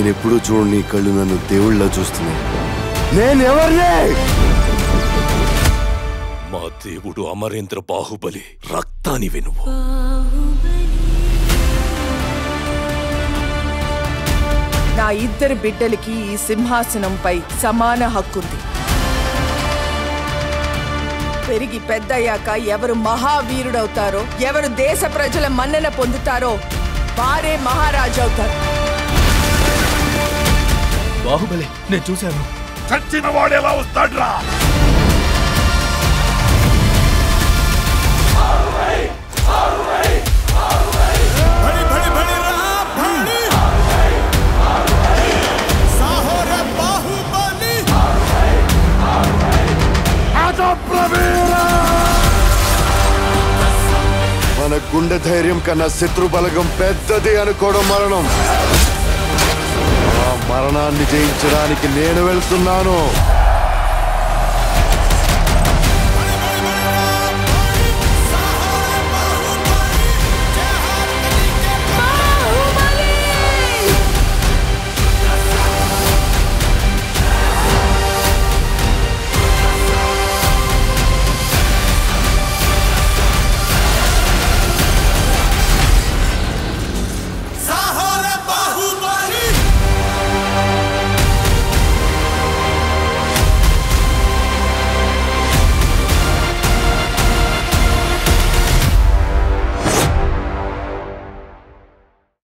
నేనెప్పుడూ చూడని కళ్ళు నన్ను దేవుళ్ళ చూస్తున్నాయి. నేనెవర్నే? మా దేవుడు అమరేంద్ర బాహుబలి. రక్తాని వినువు. నా ఇద్దరు బిడ్డలకి ఈ సింహాసనంపై సమాన హక్కుంది. పెరిగి పెద్దయ్యాక ఎవరు మహావీరుడవుతారో, ఎవరు దేశ ప్రజల మన్నన పొందుతారో వారే మహారాజు అవుతారు. బాహుబలి నేను చూశాను. చచ్చిన వాడు ఎలా వస్తాడ్రా? మన గుండె ధైర్యం కన్నా శత్రు బలగం పెద్దది అనుకోవడం మరణం. ఆ మరణాన్ని జయించడానికి నేను వెళ్తున్నాను.